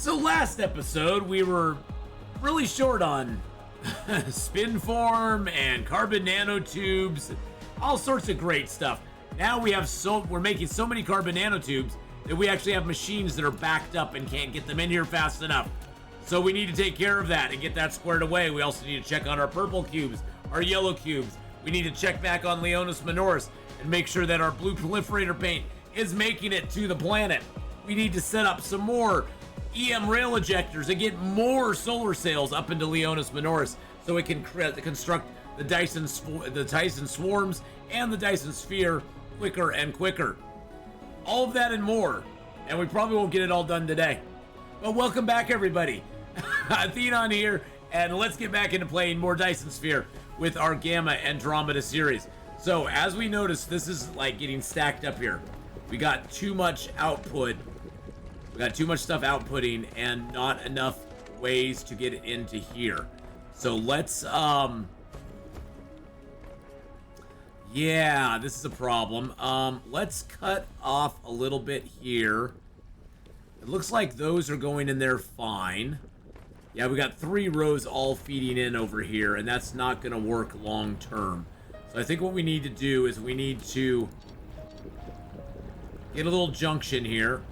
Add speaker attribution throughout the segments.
Speaker 1: So last episode, we were really short on spin form and carbon nanotubes, all sorts of great stuff. Now we're making so many carbon nanotubes that we actually have machines that are backed up and can't get them in here fast enough. So we need to take care of that and get that squared away. We also need to check on our purple cubes, our yellow cubes. We need to check back on Leonis Minoris and make sure that our blue proliferator paint is making it to the planet. We need to set up some more EM rail ejectors and get more solar sails up into Leonis Minoris so it can construct the Dyson swarms and the Dyson sphere quicker and quicker. All of that and more, and we probably won't get it all done today. But welcome back, everybody. Atheenon here, and let's get back into playing more Dyson sphere with our Gamma Andromedae series. So as we notice, this is like getting stacked up here. We got too much output. We got too much stuff outputting and not enough ways to get it into here. So let's, yeah, this is a problem. Let's cut off a little bit here. It looks like those are going in there fine. Yeah, we got 3 rows all feeding in over here, and that's not going to work long term. So I think what we need to do is we need to get a little junction here.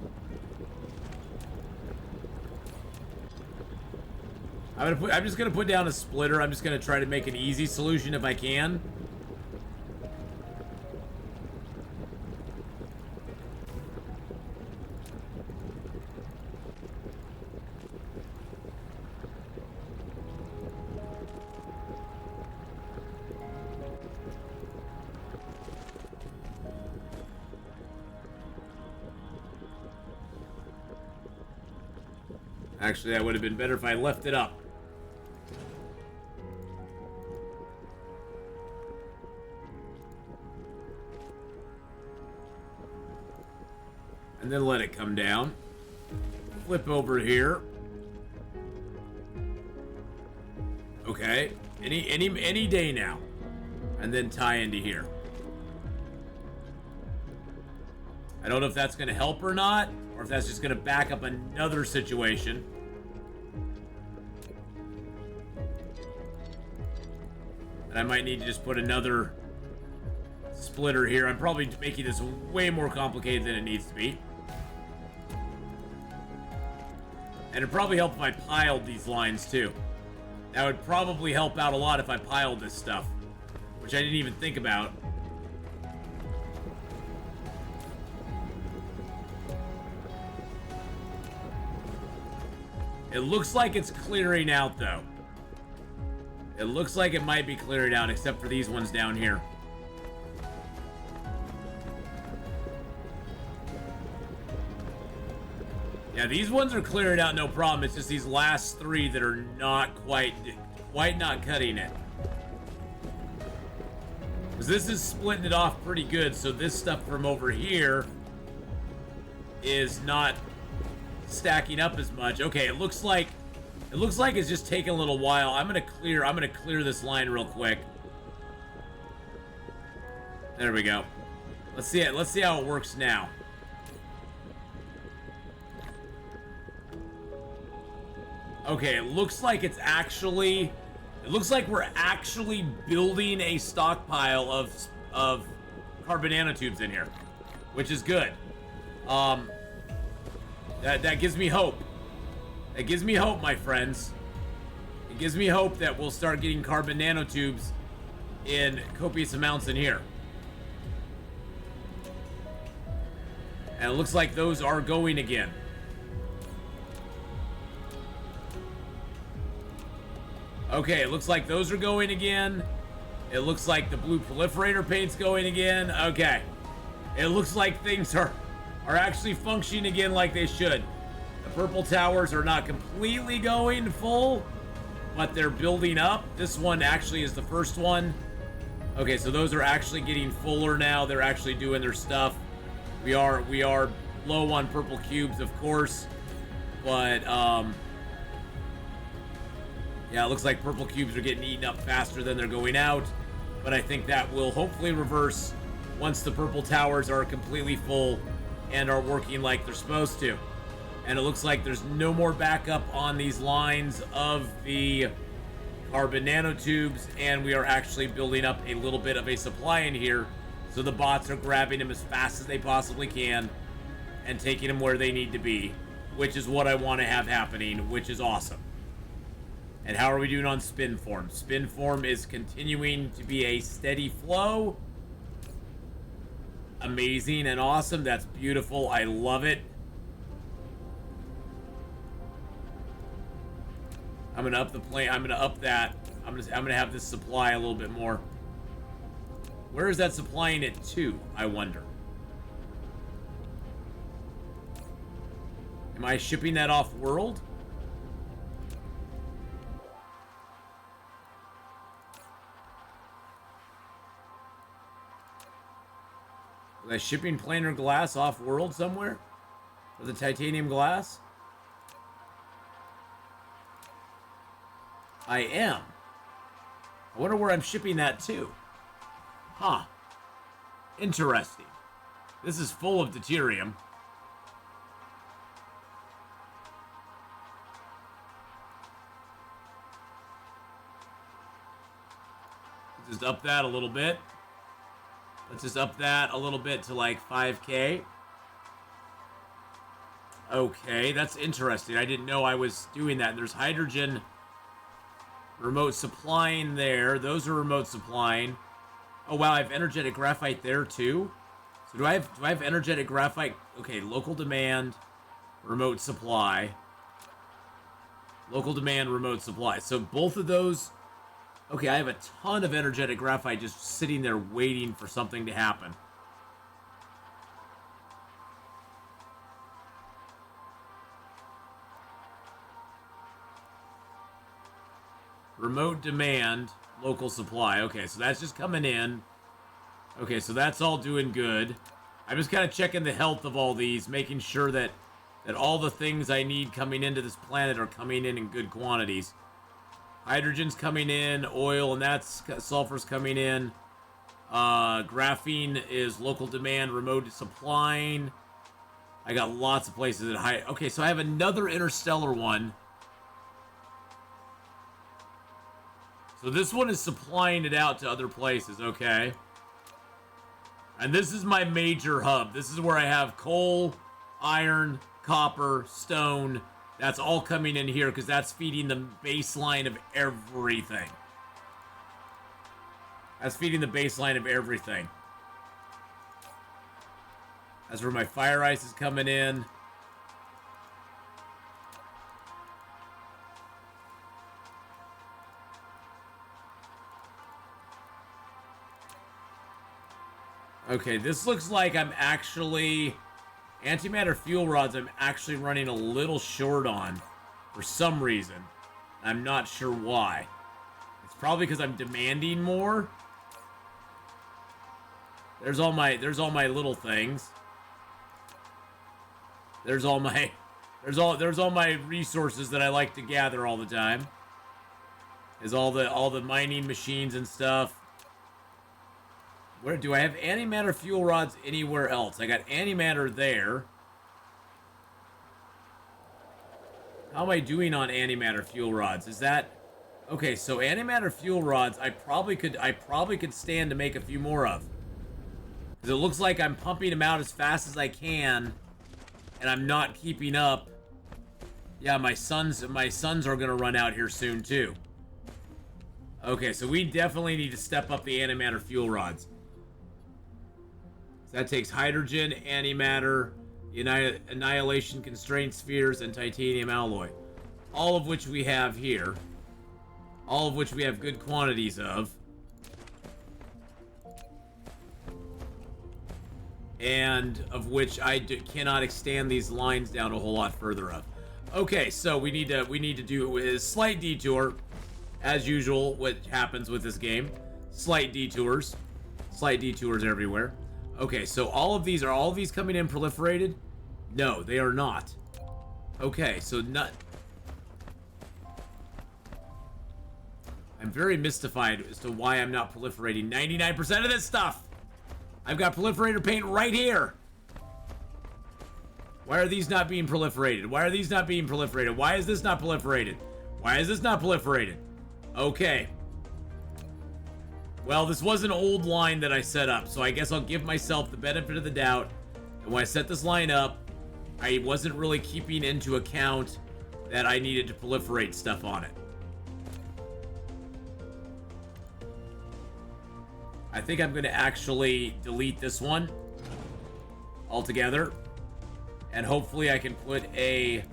Speaker 1: I'm just gonna put down a splitter. I'm just gonna try to make an easy solution if I can. Actually, that would have been better if I left it up. And then let it come down. Flip over here. Okay. Any day now. And then tie into here. I don't know if that's going to help or not, or if that's just going to back up another situation. And I might need to just put another splitter here. I'm probably making this way more complicated than it needs to be. And it'd probably help if I piled these lines too. That would probably help out a lot if I piled this stuff, which I didn't even think about. It looks like it's clearing out though. It looks like it might be clearing out, except for these ones down here. Yeah, these ones are clearing out no problem. It's just these last 3 that are not quite not cutting it. Because this is splitting it off pretty good, so this stuff from over here is not stacking up as much. Okay, it looks like it's just taking a little while. I'm gonna clear this line real quick. There we go. Let's see it. Let's see how it works now. Okay, it looks like we're actually building a stockpile of carbon nanotubes in here, which is good. That gives me hope. That gives me hope, my friends. It gives me hope that we'll start getting carbon nanotubes in copious amounts in here. And it looks like those are going again. Okay, it looks like those are going again. It looks like the blue proliferator paint's going again. Okay. It looks like things are actually functioning again like they should. The purple towers are not completely going full, but they're building up. This one actually is the first one. Okay, so those are actually getting fuller now. They're actually doing their stuff. We are low on purple cubes, of course, but yeah, it looks like purple cubes are getting eaten up faster than they're going out, but I think that will hopefully reverse once the purple towers are completely full and are working like they're supposed to. And it looks like there's no more backup on these lines of the carbon nanotubes, and we are actually building up a little bit of a supply in here. So the bots are grabbing them as fast as they possibly can and taking them where they need to be, which is what I want to have happening, which is awesome. And how are we doing on spin form? Spin form is continuing to be a steady flow. Amazing and awesome. That's beautiful. I love it. I'm gonna up the plane. I'm gonna up that. I'm gonna have this supply a little bit more. Where is that supplying it to, I wonder? Am I shipping that off world? Was I shipping planar glass off world somewhere? For the titanium glass? I am. I wonder where I'm shipping that to. Huh. Interesting. This is full of deuterium. Just up that a little bit. Let's just up that a little bit to like 5K. Okay, that's interesting. I didn't know I was doing that. There's hydrogen remote supplying there. Those are remote supplying. Oh wow, I have energetic graphite there too. So do I have energetic graphite? Okay, local demand, remote supply. Local demand, remote supply. So both of those. Okay, I have a ton of energetic graphite just sitting there waiting for something to happen. Remote demand, local supply. Okay, so that's just coming in. Okay, so that's all doing good. I'm just kind of checking the health of all these, making sure that all the things I need coming into this planet are coming in good quantities. Hydrogen's coming in, oil, and that's sulfur's coming in. Graphene is local demand, remote supplying. I got lots of places at high. Okay, so I have another interstellar one. So this one is supplying it out to other places, okay. And this is my major hub. This is where I have coal, iron, copper, stone. That's all coming in here because that's feeding the baseline of everything. That's feeding the baseline of everything. That's where my fire ice is coming in. Okay, this looks like I'm actually... Antimatter fuel rods I'm actually running a little short on for some reason. I'm not sure why. It's probably because I'm demanding more. There's all my little things. There's all my resources that I like to gather all the time. Is all the mining machines and stuff. Where do I have antimatter fuel rods anywhere else? I got antimatter there. How am I doing on antimatter fuel rods? Is that okay? So antimatter fuel rods, I probably could stand to make a few more of. Because it looks like I'm pumping them out as fast as I can, and I'm not keeping up. Yeah, my sons are gonna run out here soon too. Okay, so we definitely need to step up the antimatter fuel rods. So that takes hydrogen, antimatter, annihilation constraint spheres, and titanium alloy. All of which we have here. All of which we have good quantities of. And of which I cannot extend these lines down a whole lot further of. Okay, so we need to do a slight detour. As usual, what happens with this game. Slight detours. Slight detours everywhere. Okay, so are all of these coming in proliferated? No, they are not. Okay, so I'm very mystified as to why I'm not proliferating 99% of this stuff. I've got proliferator paint right here. Why are these not being proliferated? Why are these not being proliferated? Why is this not proliferated? Why is this not proliferated? Okay. Well, this was an old line that I set up, so I guess I'll give myself the benefit of the doubt. And when I set this line up, I wasn't really keeping into account that I needed to proliferate stuff on it. I think I'm going to actually delete this one altogether. And hopefully I can put a...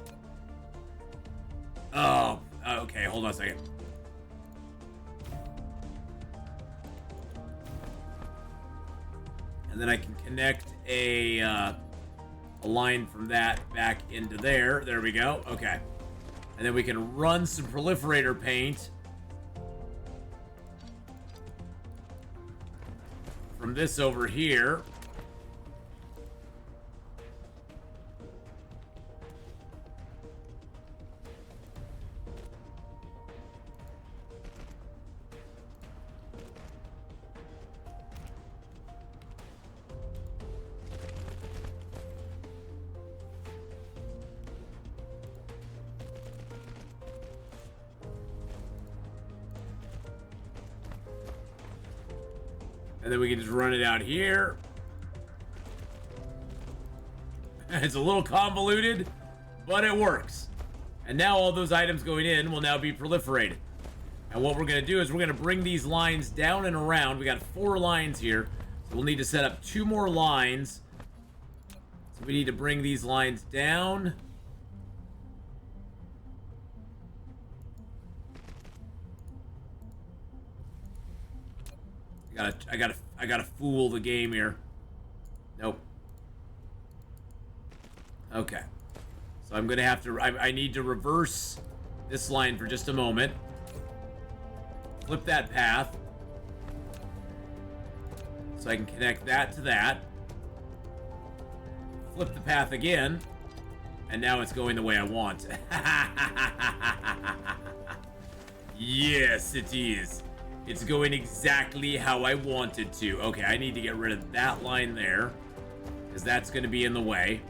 Speaker 1: Oh, okay, hold on a second. And then I can connect a line from that back into there. There we go. Okay. And then we can run some proliferator paint from this over here. And then we can just run it out here. It's a little convoluted, but it works. And now all those items going in will now be proliferated. And what we're going to do is we're going to bring these lines down and around. We got 4 lines here. So we'll need to set up 2 more lines. So we need to bring these lines down. I gotta fool the game here. Nope. Okay. So I'm gonna have to, I need to reverse this line for just a moment. Flip that path. So I can connect that to that. Flip the path again. And now it's going the way I want. Yes, it is. It's going exactly how I want it to. Okay, I need to get rid of that line there, because that's going to be in the way.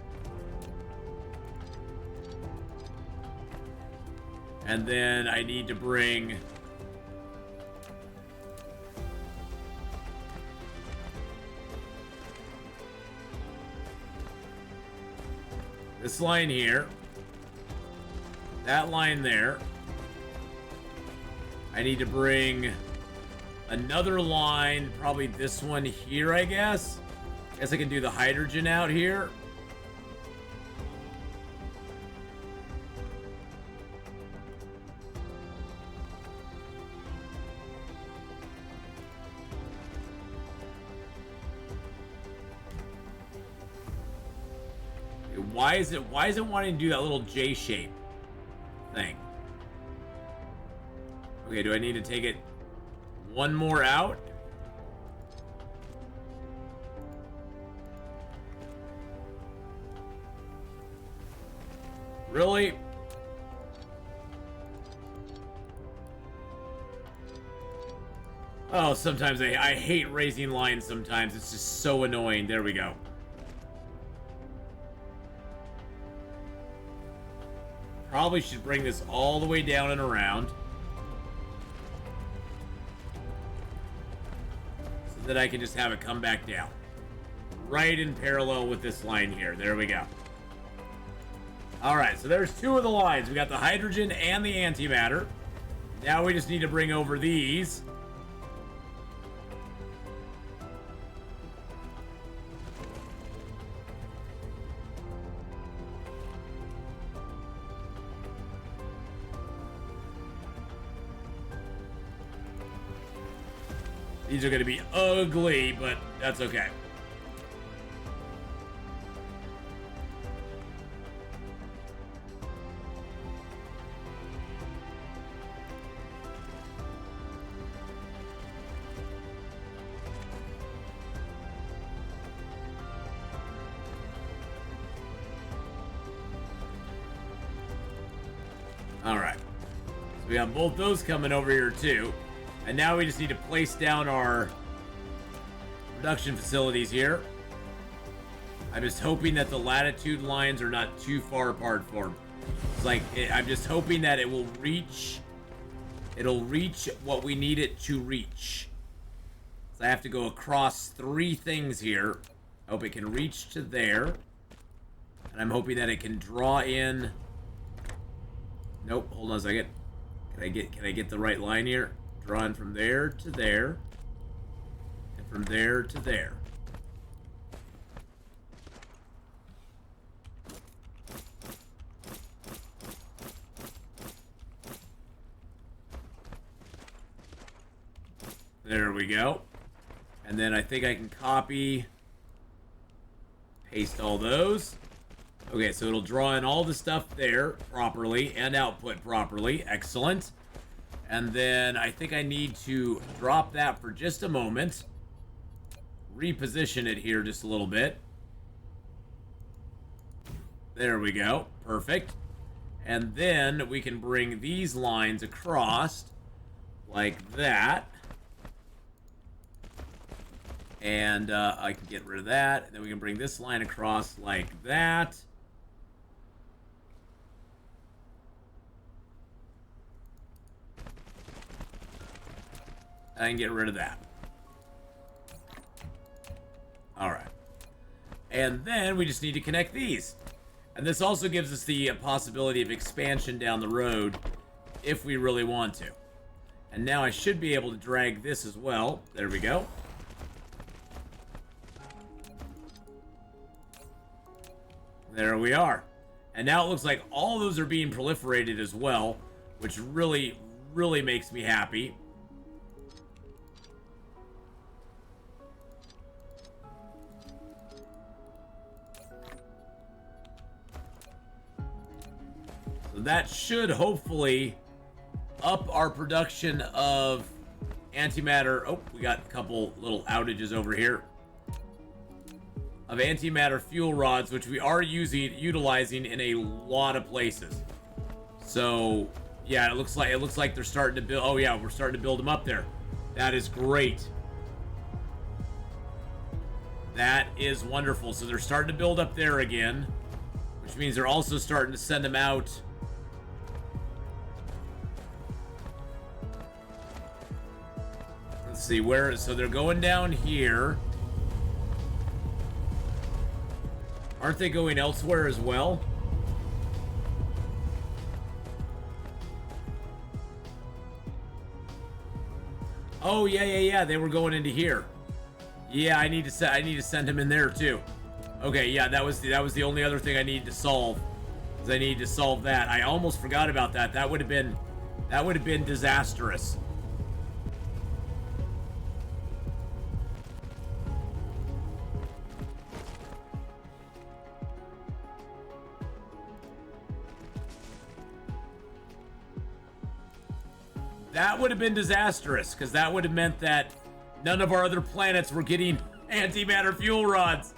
Speaker 1: And then I need to bring... this line here. That line there. I need to bring... another line, probably this one here, I guess. Guess I can do the hydrogen out here. Why is it wanting to do that little J shape thing? Okay, do I need to take it one more out? Really? Oh, sometimes I hate raising lines sometimes. It's just so annoying. There we go. Probably should bring this all the way down and around. That I can just have it come back down. Right in parallel with this line here. There we go. Alright, so there's 2 of the lines. We got the hydrogen and the antimatter. Now we just need to bring over these. These are going to be ugly, but that's okay. All right. So we got both those coming over here too. And now we just need to place down our production facilities here. I'm just hoping that the latitude lines are not too far apart for him. It's like, I'm just hoping that it will reach... It'll reach what we need it to reach. So I have to go across 3 things here. I hope it can reach to there. And I'm hoping that it can draw in... Nope, hold on a second. Can I get the right line here? Drawing from there to there. And from there to there. There we go. And then I think I can copy, paste all those. Okay, so it'll draw in all the stuff there properly and output properly. Excellent. And then I think I need to drop that for just a moment. Reposition it here just a little bit. There we go. Perfect. And then we can bring these lines across like that. And I can get rid of that. And then we can bring this line across like that. I can get rid of that. Alright. And then we just need to connect these. And this also gives us the possibility of expansion down the road if we really want to. And now I should be able to drag this as well. There we go. There we are. And now it looks like all those are being proliferated as well, which really, really makes me happy. So that should hopefully up our production of antimatter. Oh, we got a couple little outages over here. Of antimatter fuel rods, which we are utilizing in a lot of places. So yeah, it looks like they're starting to build. Oh yeah, we're starting to build them up there. That is great. That is wonderful. So they're starting to build up there again, which means they're also starting to send them out. Let's see where. So they're going down here. Aren't they going elsewhere as well? Oh yeah. They were going into here. Yeah, I need to send him in there too. Okay, yeah, that was the only other thing I needed to solve. Is I needed to solve that. I almost forgot about that. That would have been disastrous. That would have been disastrous, because that would have meant that none of our other planets were getting antimatter fuel rods.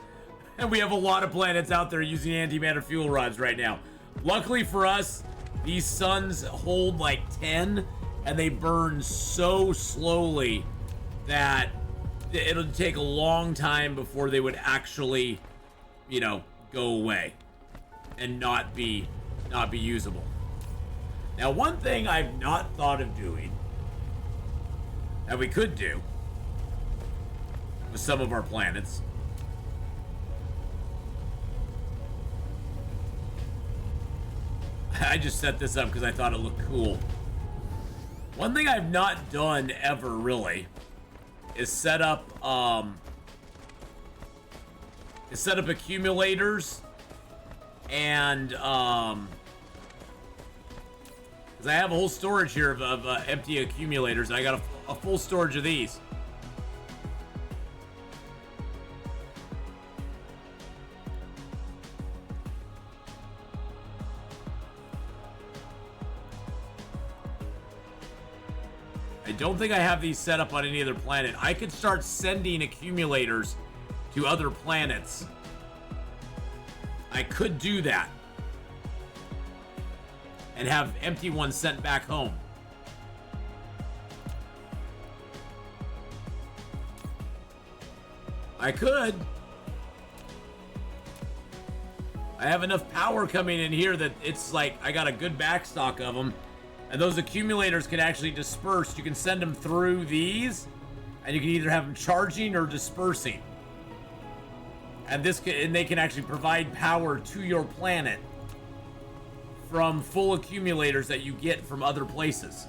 Speaker 1: And we have a lot of planets out there using antimatter fuel rods right now. Luckily for us, these suns hold like 10, and they burn so slowly that it'll take a long time before they would actually, you know, go away and not be usable. Now, one thing I've not thought of doing that we could do with some of our planets I just set this up because I thought it looked cool. One thing I've not done ever really is set up accumulators and because I have a whole storage here of empty accumulators. I got a full storage of these. I don't think I have these set up on any other planet. I could start sending accumulators to other planets. I could do that. And have empty ones sent back home. I could. I have enough power coming in here that it's like I got a good backstock of them. And those accumulators can actually disperse. You can send them through these, and you can either have them charging or dispersing. And they can actually provide power to your planet from full accumulators that you get from other places.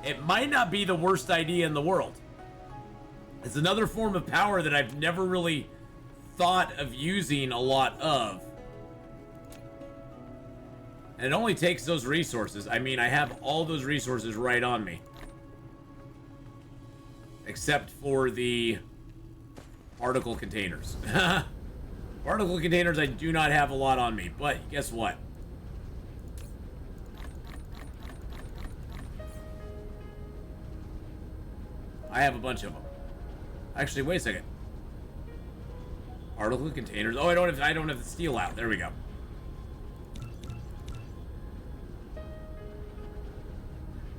Speaker 1: It might not be the worst idea in the world. It's another form of power that I've never really thought of using a lot of. And it only takes those resources. I mean, I have all those resources right on me. Except for the particle containers. Particle containers I do not have a lot on me. But guess what? I have a bunch of them. Actually, wait a second. Particle containers. Oh, I don't have the steel out. There we go.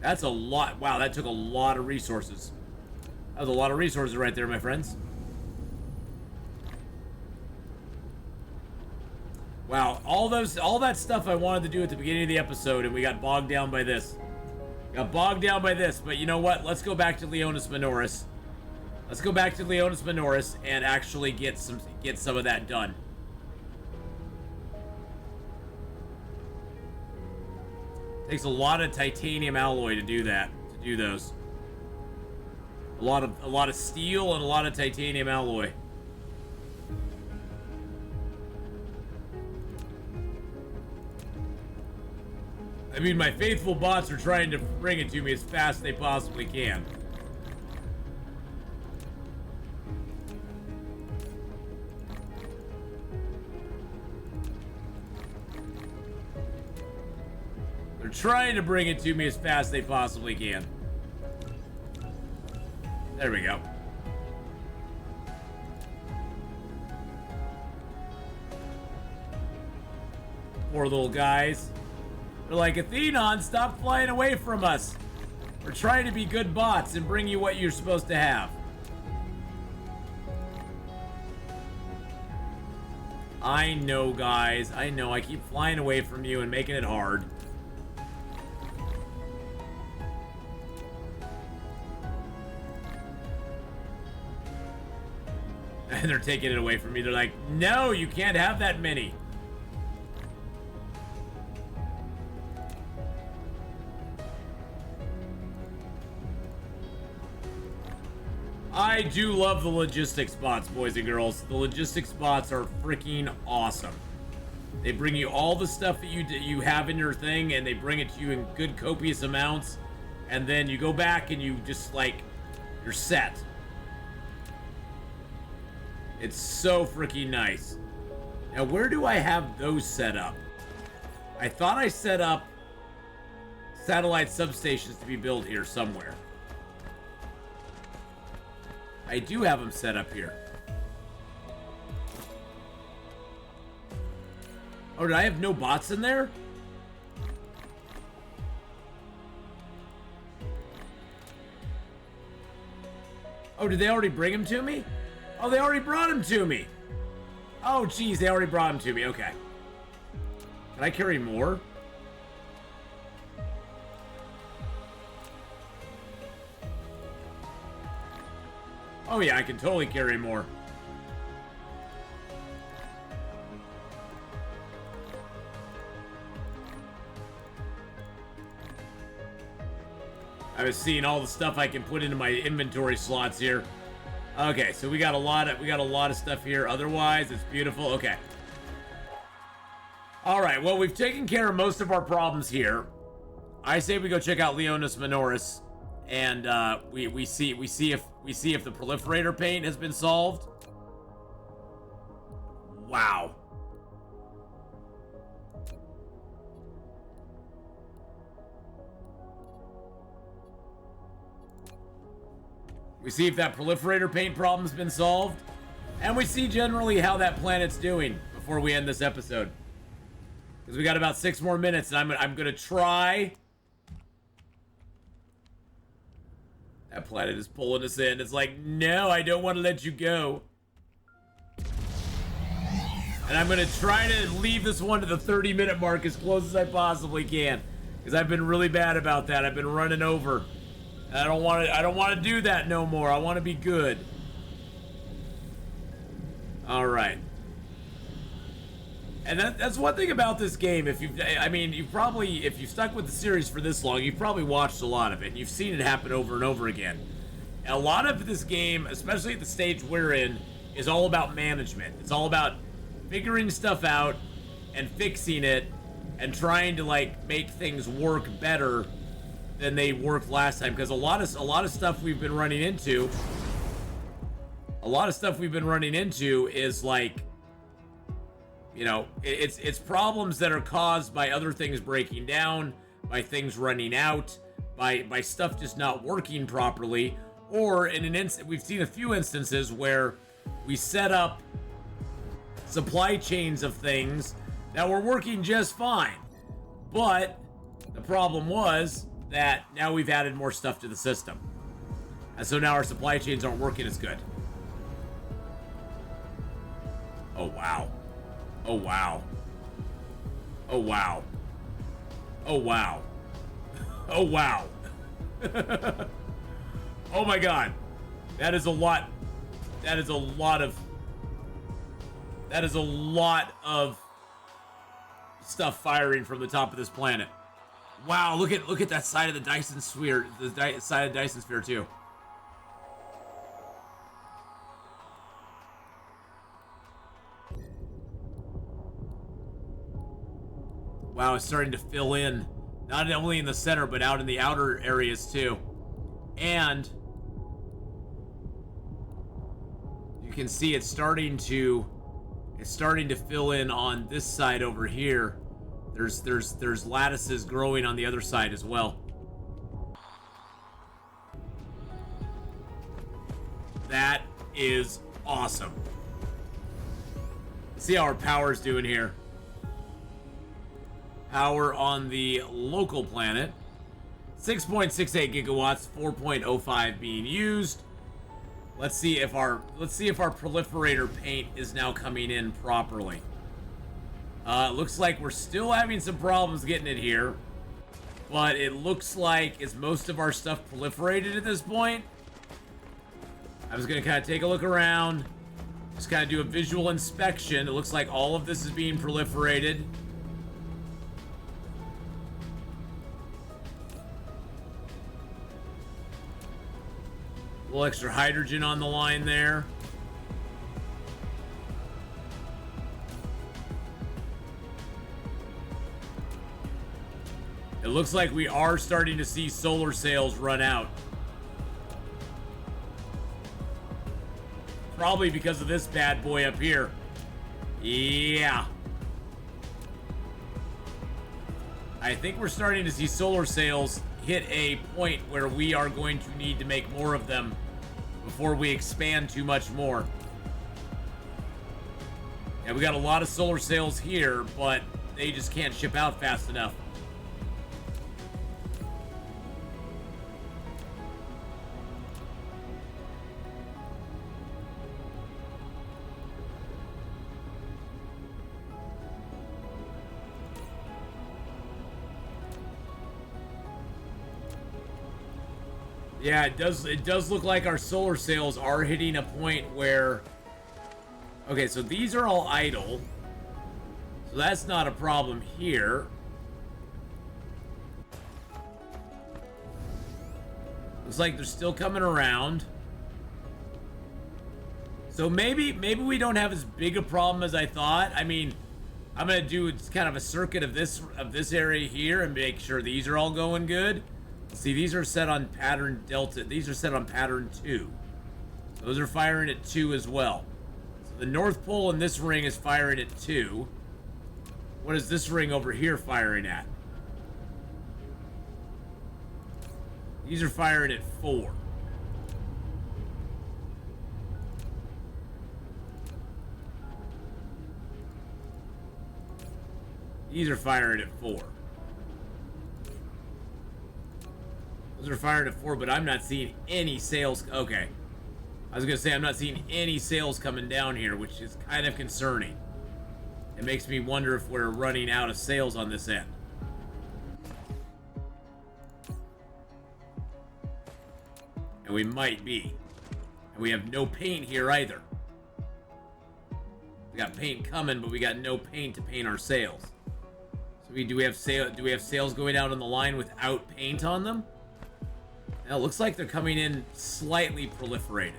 Speaker 1: That's a lot. Wow, that took a lot of resources. That was a lot of resources right there, my friends. Wow, all that stuff I wanted to do at the beginning of the episode, and we got bogged down by this. But you know what? Let's go back to Leonis Minoris. Let's go back to Leonis Minoris and actually get some of that done. Takes a lot of titanium alloy to do that, to do those. A lot of steel and a lot of titanium alloy. I mean, my faithful bots are trying to bring it to me as fast as they possibly can. They're trying to bring it to me as fast as they possibly can. There we go. Poor little guys. They're like, Atheenon, stop flying away from us. We're trying to be good bots and bring you what you're supposed to have. I know, guys. I know. I keep flying away from you and making it hard. And they're taking it away from me. They're like, no, you can't have that many. I do love the logistics bots, boys and girls. The logistics bots are freaking awesome. They bring you all the stuff that you have in your thing, and they bring it to you in good copious amounts, and then you go back and you just like, you're set. It's so freaking nice. Now, where do I have those set up? I thought I set up satellite substations to be built here somewhere. I do have them set up here. Oh, did I have no bots in there? Oh, did they already bring them to me? Oh, they already brought them to me. Oh, geez, they already brought them to me. Okay. Can I carry more? Oh yeah, I can totally carry more. I was seeing all the stuff I can put into my inventory slots here. Okay, so we got a lot of stuff here. Otherwise, it's beautiful. Okay. All right. Well, we've taken care of most of our problems here. I say we go check out Leonis Minoris, and we see if the proliferator paint has been solved. Wow. We see if that proliferator paint problem's been solved. And we see generally how that planet's doing before we end this episode. Because we got about 6 more minutes, and I'm gonna try. That planet is pulling us in. It's like, no, I don't want to let you go. And I'm going to try to leave this one to the 30-minute mark as close as I possibly can. Because I've been really bad about that. I've been running over. I don't want to do that no more. I want to be good. All right. And that's one thing about this game. If you've stuck with the series for this long, you've probably watched a lot of it. You've seen it happen over and over again. And a lot of this game, especially at the stage we're in, is all about management. It's all about figuring stuff out and fixing it and trying to like make things work better than they worked last time. Because a lot of stuff we've been running into is like, you know, it's problems that are caused by other things breaking down, by things running out, by stuff just not working properly, or in an instant, we've seen a few instances where we set up supply chains of things that were working just fine, but the problem was that now we've added more stuff to the system, and so now our supply chains aren't working as good. Oh wow. Oh wow. Oh wow. Oh wow. Oh wow. Oh my god. That is a lot. That is a lot of stuff firing from the top of this planet. Wow, look at that side of the Dyson sphere, side of the Dyson sphere too. Wow, it's starting to fill in, not only in the center, but out in the outer areas too. And you can see it's starting to fill in on this side over here. There's lattices growing on the other side as well. That is awesome. Let's see how our power's doing here. Power on the local planet, 6.68 gigawatts, 4.05 being used. Let's see if our proliferator paint is now coming in properly. Looks like we're still having some problems getting it here, but it looks like is most of our stuff proliferated at this point. I was gonna kind of take a look around, just kind of do a visual inspection. It looks like all of this is being proliferated. A little extra hydrogen on the line there. It looks like we are starting to see solar sails run out. Probably because of this bad boy up here. Yeah. I think we're starting to see solar sails hit a point where we are going to need to make more of them before we expand too much more. Yeah, we got a lot of solar sails here, but they just can't ship out fast enough. Yeah, it does look like our solar sails are hitting a point where... Okay, so these are all idle. So that's not a problem here. Looks like they're still coming around. So maybe we don't have as big a problem as I thought. I mean, I'm gonna do kind of a circuit of this area here and make sure these are all going good. See, these are set on pattern delta. These are set on pattern 2. Those are firing at 2 as well. So the North Pole in this ring is firing at 2. What is this ring over here firing at? These are firing at 4. These are firing at 4. Those are fired at 4, but I'm not seeing any sales. Okay. I was going to say I'm not seeing any sales coming down here, which is kind of concerning. It makes me wonder if we're running out of sails on this end. And we might be. And we have no paint here either. We got paint coming, but we got no paint to paint our sails. So do we have sails going out on the line without paint on them? Now it looks like they're coming in slightly proliferated.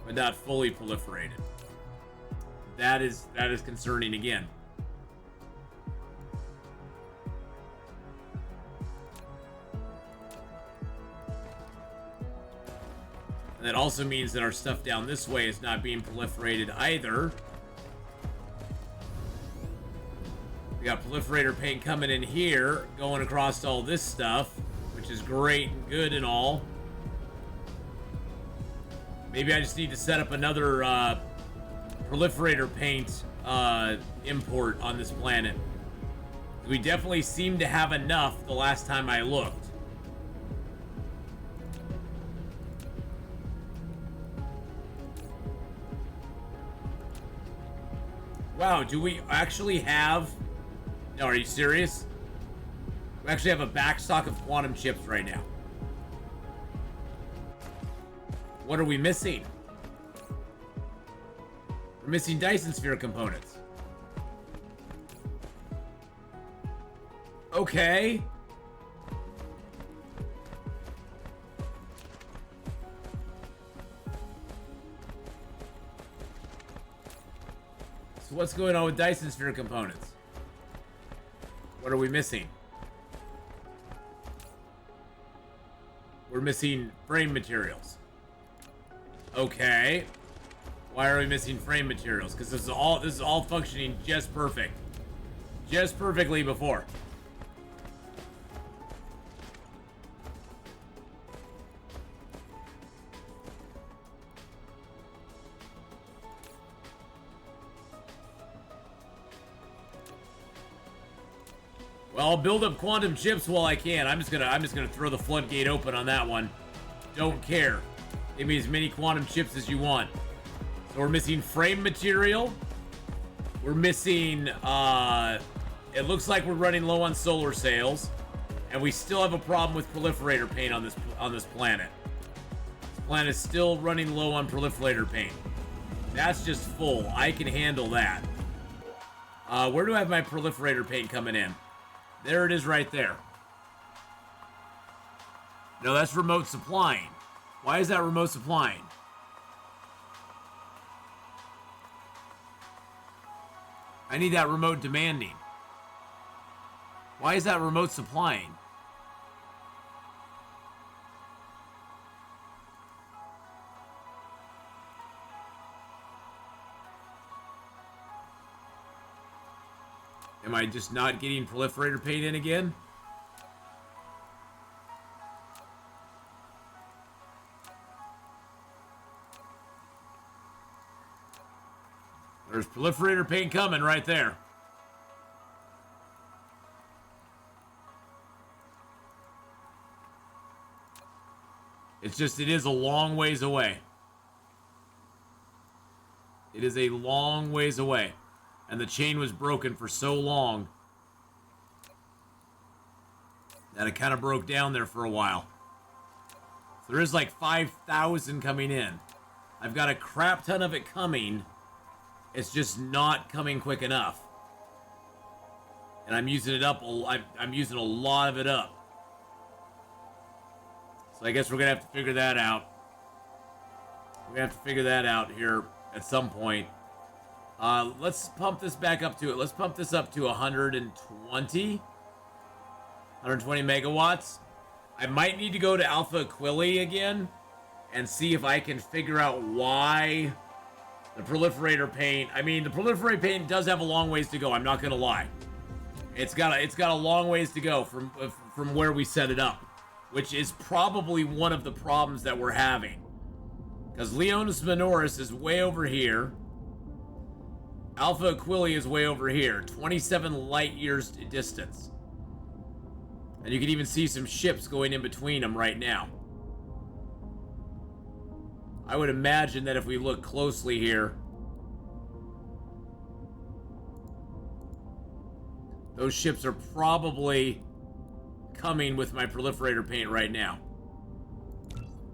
Speaker 1: But not fully proliferated. That is concerning again. And that also means that our stuff down this way is not being proliferated either. We got proliferator paint coming in here, going across all this stuff, which is great and good and all. Maybe I just need to set up another proliferator paint import on this planet. We definitely seem to have enough the last time I looked. Wow, do we actually have... No, are you serious? We actually have a backstock of quantum chips right now. What are we missing? We're missing Dyson sphere components. Okay. So what's going on with Dyson sphere components? What are we missing? We're missing frame materials. Okay. Why are we missing frame materials? Because this is all functioning just perfect. Just perfectly before. Well, I'll build up quantum chips while I can. I'm just gonna throw the floodgate open on that one. Don't care. Give me as many quantum chips as you want. So we're missing frame material. We're missing, it looks like we're running low on solar sails. And we still have a problem with proliferator paint on this planet. This planet is still running low on proliferator paint. That's just full. I can handle that. Where do I have my proliferator paint coming in? There it is right there. No, that's remote supplying. Why is that remote supplying? I need that remote demanding. Why is that remote supplying? Am I just not getting proliferator paint in again? There's proliferator paint coming right there. It's just, it is a long ways away. It is a long ways away. And the chain was broken for so long that it kind of broke down there for a while. So there is like 5,000 coming in. I've got a crap ton of it coming. It's just not coming quick enough. And I'm using it up. I'm using a lot of it up. So I guess we're going to have to figure that out. We're going to have to figure that out here at some point. Let's pump this back up to it. Let's pump this up to 120 megawatts. I might need to go to Alpha Aquila again and see if I can figure out why the proliferator paint. I mean, the proliferator paint does have a long ways to go. I'm not gonna lie. It's got a long ways to go from where we set it up, which is probably one of the problems that we're having. Because Leonis Minoris is way over here. Alpha Aquila is way over here, 27 light years distance. And you can even see some ships going in between them right now. I would imagine that if we look closely here, Those ships are probably coming with my proliferator paint right now.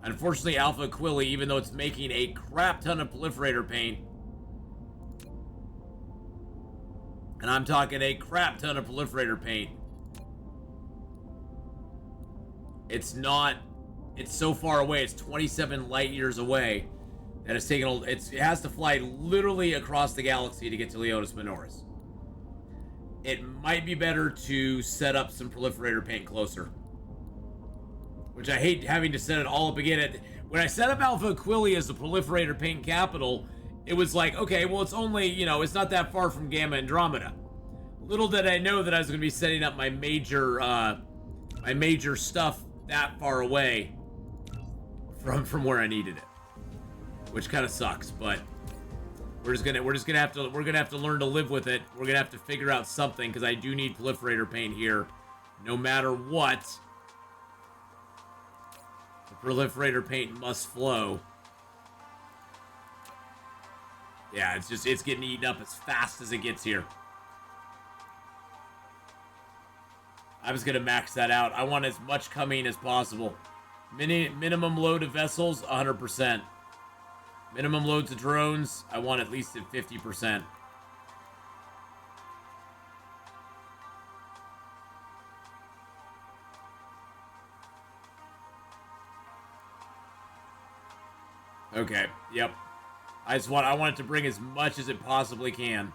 Speaker 1: Unfortunately, Alpha Aquila, even though it's making a crap ton of proliferator paint, and I'm talking a crap ton of proliferator paint, it's so far away. It's 27 light years away that it's taken. It has to fly literally across the galaxy to get to Leonis Minoris. It might be better to set up some proliferator paint closer, which I hate having to set it all up again. When I set up Alpha Aquila as the proliferator paint capital, it was like, okay, well, it's only, it's not that far from Gamma Andromeda. Little did I know that I was going to be setting up my major stuff that far away from where I needed it, which kind of sucks. But we're gonna have to learn to live with it. We're gonna have to figure out something, because I do need proliferator paint here, no matter what. The proliferator paint must flow. Yeah, it's getting eaten up as fast as it gets here. I was gonna max that out. I want as much coming as possible. Minimum load of vessels, 100%. Minimum loads of drones, I want at least at 50%. Okay, yep. I want it to bring as much as it possibly can.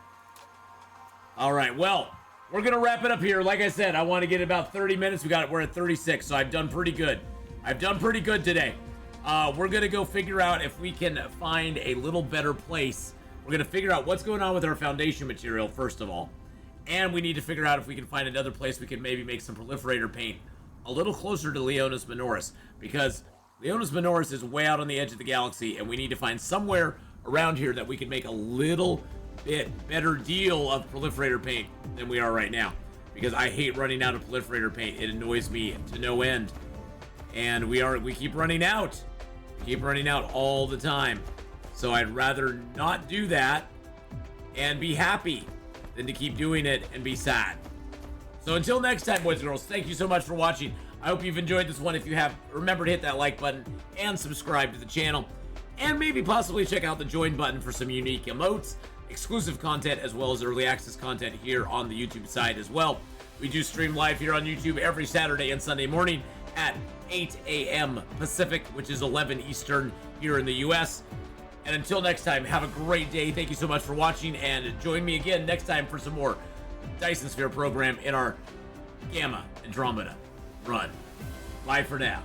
Speaker 1: All right, well, we're gonna wrap it up here. Like I said, I want to get about 30 minutes. We're at 36, so I've done pretty good. I've done pretty good today. We're gonna go figure out if we can find a little better place. We're gonna figure out what's going on with our foundation material, first of all. And we need to figure out if we can find another place we can maybe make some proliferator paint a little closer to Leonis Minoris, because Leonis Minoris is way out on the edge of the galaxy, and we need to find somewhere around here that we can make a little bit better deal of proliferator paint than we are right now, because I hate running out of proliferator paint. It annoys me to no end, and we keep running out. We keep running out all the time. So I'd rather not do that and be happy than to keep doing it and be sad. So until next time, boys and girls, thank you so much for watching. I hope you've enjoyed this one. If you have, remember to hit that like button and subscribe to the channel, and maybe possibly check out the join button for some unique emotes, exclusive content, as well as early access content here on the YouTube side as well. We do stream live here on YouTube every Saturday and Sunday morning at 8 a.m. Pacific, which is 11 Eastern here in the US. And until next time, have a great day. Thank you so much for watching, and join me again next time for some more Dyson Sphere program in our Gamma Andromeda run. Bye for now.